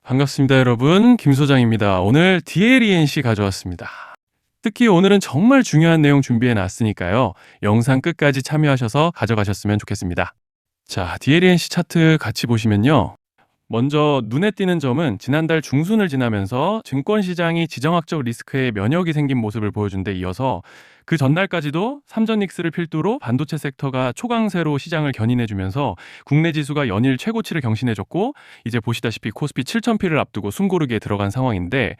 반갑습니다, 여러분. 김 소장입니다. 오늘 DLENC 가져왔습니다. 특히 오늘은 정말 중요한 내용 준비해 놨으니까요. 영상 끝까지 참여하셔서 가져가셨으면 좋겠습니다. 자, DLENC 차트 같이 보시면요. 먼저 눈에 띄는 점은 지난달 중순을 지나면서 증권시장이 지정학적 리스크에 면역이 생긴 모습을 보여준 데 이어서 그 전날까지도 삼전 닉스를 필두로 반도체 섹터가 초강세로 시장을 견인해주면서 국내 지수가 연일 최고치를 경신해줬고, 이제 보시다시피 코스피 7000P를 앞두고 숨고르기에 들어간 상황인데,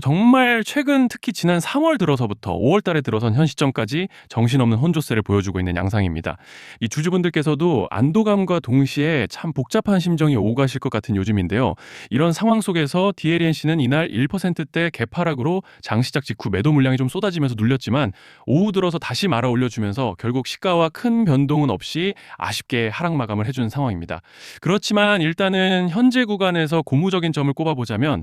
정말 최근 특히 지난 3월 들어서부터 5월 달에 들어선 현 시점까지 정신없는 혼조세를 보여주고 있는 양상입니다. 이 주주분들께서도 안도감과 동시에 참 복잡한 심정이 오가실 것 같은 요즘인데요. 이런 상황 속에서 DLENC는 이날 1%대 개파락으로 장시작 직후 매도 물량이 좀 쏟아지면서 눌렸지만 오후 들어서 다시 말아 올려주면서 결국 시가와 큰 변동은 없이 아쉽게 하락 마감을 해준 상황입니다. 그렇지만 일단은 현재 구간에서 고무적인 점을 꼽아보자면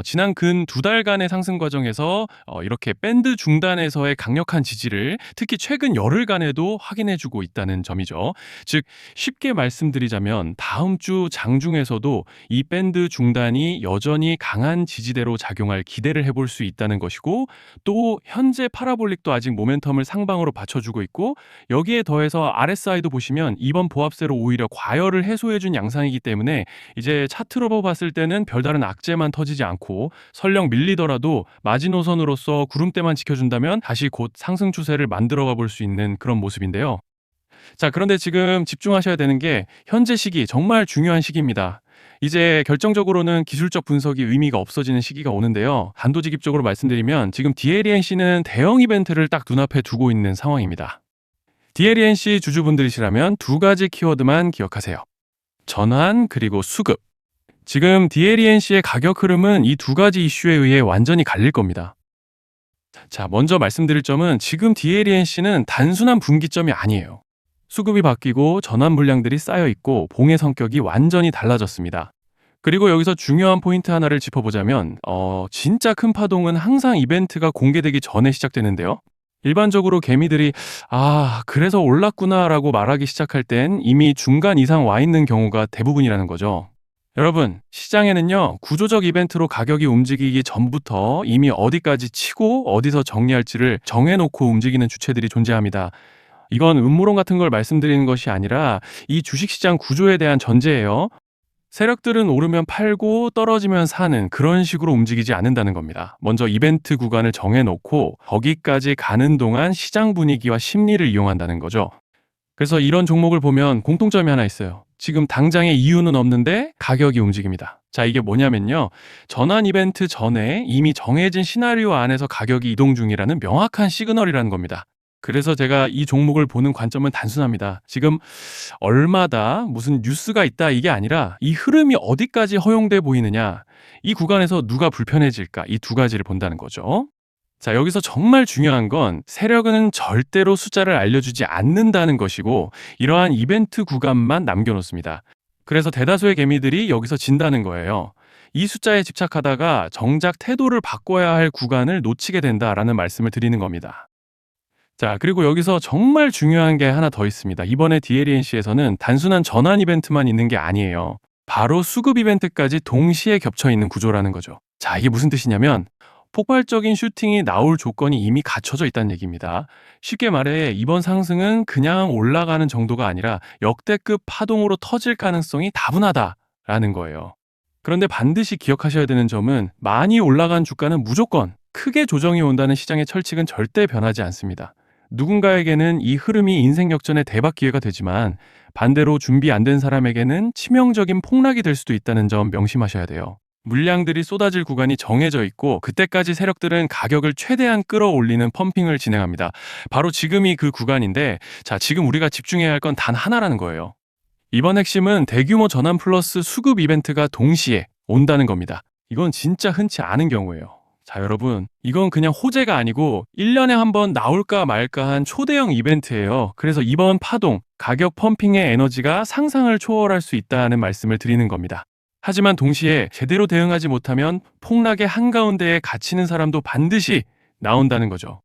지난 근 2달간의 상승 과정에서 이렇게 밴드 중단에서의 강력한 지지를 특히 최근 열흘간에도 확인해주고 있다는 점이죠. 즉 쉽게 말씀드리자면 다음 주 장중에서도 이 밴드 중단이 여전히 강한 지지대로 작용할 기대를 해볼 수 있다는 것이고, 또 현재 파라볼릭도 아직 모멘텀을 상방으로 받쳐주고 있고, 여기에 더해서 RSI도 보시면 이번 보합세로 오히려 과열을 해소해준 양상이기 때문에 이제 차트로 봤을 때는 별다른 악재만 터지지 않고 설령 밀리더라도 마지노선으로서 구름대만 지켜준다면 다시 곧 상승 추세를 만들어가 볼 수 있는 그런 모습인데요. 자, 그런데 지금 집중하셔야 되는 게 현재 시기 정말 중요한 시기입니다. 이제 결정적으로는 기술적 분석이 의미가 없어지는 시기가 오는데요. 단도직입적으로 말씀드리면 지금 DLENC는 대형 이벤트를 딱 눈앞에 두고 있는 상황입니다. DLENC 주주분들이시라면 두 가지 키워드만 기억하세요. 전환 그리고 수급. 지금 DLENC의 가격 흐름은 이 두 가지 이슈에 의해 완전히 갈릴 겁니다. 자, 먼저 말씀드릴 점은 지금 DLENC는 단순한 분기점이 아니에요. 수급이 바뀌고 전환 물량들이 쌓여 있고 봉의 성격이 완전히 달라졌습니다. 그리고 여기서 중요한 포인트 하나를 짚어보자면 진짜 큰 파동은 항상 이벤트가 공개되기 전에 시작되는데요. 일반적으로 개미들이 그래서 올랐구나라고 말하기 시작할 땐 이미 중간 이상 와 있는 경우가 대부분이라는 거죠. 여러분, 시장에는요, 구조적 이벤트로 가격이 움직이기 전부터 이미 어디까지 치고 어디서 정리할지를 정해놓고 움직이는 주체들이 존재합니다. 이건 음모론 같은 걸 말씀드리는 것이 아니라 이 주식시장 구조에 대한 전제예요. 세력들은 오르면 팔고 떨어지면 사는 그런 식으로 움직이지 않는다는 겁니다. 먼저 이벤트 구간을 정해놓고 거기까지 가는 동안 시장 분위기와 심리를 이용한다는 거죠. 그래서 이런 종목을 보면 공통점이 하나 있어요. 지금 당장의 이유는 없는데 가격이 움직입니다. 자, 이게 뭐냐면요. 전환 이벤트 전에 이미 정해진 시나리오 안에서 가격이 이동 중이라는 명확한 시그널이라는 겁니다. 그래서 제가 이 종목을 보는 관점은 단순합니다. 지금 얼마다 무슨 뉴스가 있다 이게 아니라 이 흐름이 어디까지 허용돼 보이느냐, 이 구간에서 누가 불편해질까, 이 두 가지를 본다는 거죠. 자, 여기서 정말 중요한 건 세력은 절대로 숫자를 알려주지 않는다는 것이고 이러한 이벤트 구간만 남겨놓습니다. 그래서 대다수의 개미들이 여기서 진다는 거예요. 이 숫자에 집착하다가 정작 태도를 바꿔야 할 구간을 놓치게 된다라는 말씀을 드리는 겁니다. 자, 그리고 여기서 정말 중요한 게 하나 더 있습니다. 이번에 DLENC에서는 단순한 전환 이벤트만 있는 게 아니에요. 바로 수급 이벤트까지 동시에 겹쳐 있는 구조라는 거죠. 자, 이게 무슨 뜻이냐면 폭발적인 슈팅이 나올 조건이 이미 갖춰져 있다는 얘기입니다. 쉽게 말해 이번 상승은 그냥 올라가는 정도가 아니라 역대급 파동으로 터질 가능성이 다분하다라는 거예요. 그런데 반드시 기억하셔야 되는 점은 많이 올라간 주가는 무조건 크게 조정이 온다는 시장의 철칙은 절대 변하지 않습니다. 누군가에게는 이 흐름이 인생 역전의 대박 기회가 되지만 반대로 준비 안 된 사람에게는 치명적인 폭락이 될 수도 있다는 점 명심하셔야 돼요. 물량들이 쏟아질 구간이 정해져 있고 그때까지 세력들은 가격을 최대한 끌어올리는 펌핑을 진행합니다. 바로 지금이 그 구간인데, 자, 지금 우리가 집중해야 할 건 단 하나라는 거예요. 이번 핵심은 대규모 전환 플러스 수급 이벤트가 동시에 온다는 겁니다. 이건 진짜 흔치 않은 경우예요. 자, 여러분, 이건 그냥 호재가 아니고 1년에 한 번 나올까 말까 한 초대형 이벤트예요. 그래서 이번 파동, 가격 펌핑의 에너지가 상상을 초월할 수 있다는 말씀을 드리는 겁니다. 하지만 동시에 제대로 대응하지 못하면 폭락의 한가운데에 갇히는 사람도 반드시 나온다는 거죠.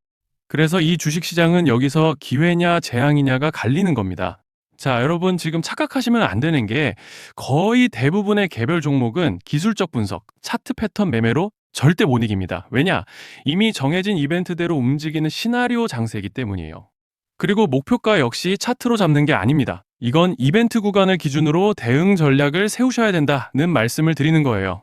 그래서 이 주식시장은 여기서 기회냐 재앙이냐가 갈리는 겁니다. 자, 여러분 지금 착각하시면 안 되는 게 거의 대부분의 개별 종목은 기술적 분석, 차트 패턴 매매로 절대 못 이깁니다. 왜냐? 이미 정해진 이벤트대로 움직이는 시나리오 장세이기 때문이에요. 그리고 목표가 역시 차트로 잡는 게 아닙니다. 이건 이벤트 구간을 기준으로 대응 전략을 세우셔야 된다는 말씀을 드리는 거예요.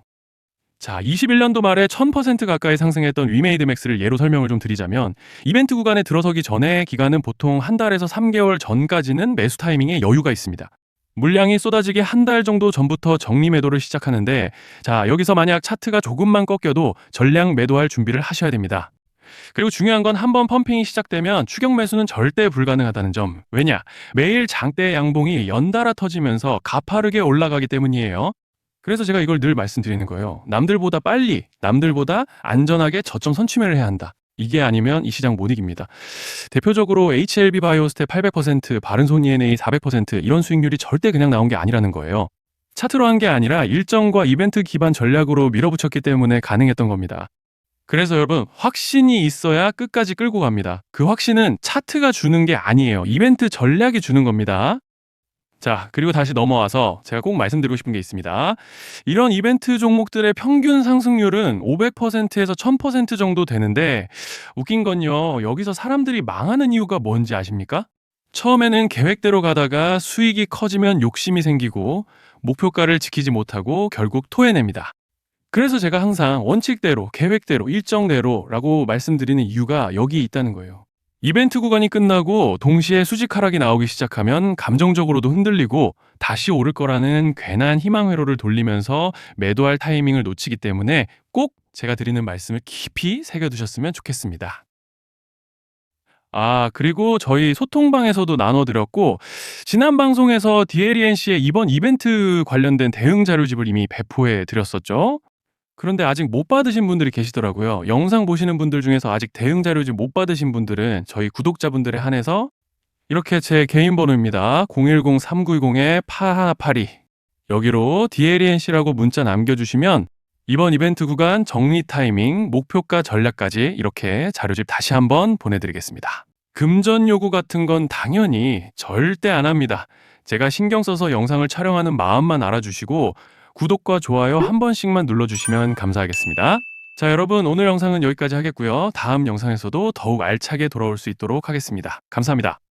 자, 21년도 말에 1000% 가까이 상승했던 위메이드 맥스를 예로 설명을 좀 드리자면 이벤트 구간에 들어서기 전에 기간은 보통 한 달에서 3개월 전까지는 매수 타이밍에 여유가 있습니다. 물량이 쏟아지기 한 달 정도 전부터 정리 매도를 시작하는데 자, 여기서 만약 차트가 조금만 꺾여도 전량 매도할 준비를 하셔야 됩니다. 그리고 중요한 건 한번 펌핑이 시작되면 추격 매수는 절대 불가능하다는 점. 왜냐? 매일 장대 양봉이 연달아 터지면서 가파르게 올라가기 때문이에요. 그래서 제가 이걸 늘 말씀드리는 거예요. 남들보다 빨리, 남들보다 안전하게 저점 선취매를 해야 한다. 이게 아니면 이 시장 못 이깁니다. 대표적으로 HLB 바이오스텝 800%, 바른손 ENA 400% 이런 수익률이 절대 그냥 나온 게 아니라는 거예요. 차트로 한 게 아니라 일정과 이벤트 기반 전략으로 밀어붙였기 때문에 가능했던 겁니다. 그래서 여러분, 확신이 있어야 끝까지 끌고 갑니다. 그 확신은 차트가 주는 게 아니에요. 이벤트 전략이 주는 겁니다. 자, 그리고 다시 넘어와서 제가 꼭 말씀드리고 싶은 게 있습니다. 이런 이벤트 종목들의 평균 상승률은 500%에서 1000% 정도 되는데 웃긴 건요. 여기서 사람들이 망하는 이유가 뭔지 아십니까? 처음에는 계획대로 가다가 수익이 커지면 욕심이 생기고 목표가를 지키지 못하고 결국 토해냅니다. 그래서 제가 항상 원칙대로, 계획대로, 일정대로라고 말씀드리는 이유가 여기 있다는 거예요. 이벤트 구간이 끝나고 동시에 수직 하락이 나오기 시작하면 감정적으로도 흔들리고 다시 오를 거라는 괜한 희망 회로를 돌리면서 매도할 타이밍을 놓치기 때문에 꼭 제가 드리는 말씀을 깊이 새겨두셨으면 좋겠습니다. 아, 그리고 저희 소통방에서도 나눠드렸고, 지난 방송에서 DLENC의 이번 이벤트 관련된 대응 자료집을 이미 배포해 드렸었죠. 그런데 아직 못 받으신 분들이 계시더라고요. 영상 보시는 분들 중에서 아직 대응 자료집 못 받으신 분들은 저희 구독자분들에 한해서 이렇게 제 개인 번호입니다. 010-3910-8182 여기로 DLENC라고 문자 남겨주시면 이번 이벤트 구간 정리 타이밍, 목표가 전략까지 이렇게 자료집 다시 한번 보내드리겠습니다. 금전 요구 같은 건 당연히 절대 안 합니다. 제가 신경 써서 영상을 촬영하는 마음만 알아주시고 구독과 좋아요 한 번씩만 눌러주시면 감사하겠습니다. 자, 여러분 오늘 영상은 여기까지 하겠고요. 다음 영상에서도 더욱 알차게 돌아올 수 있도록 하겠습니다. 감사합니다.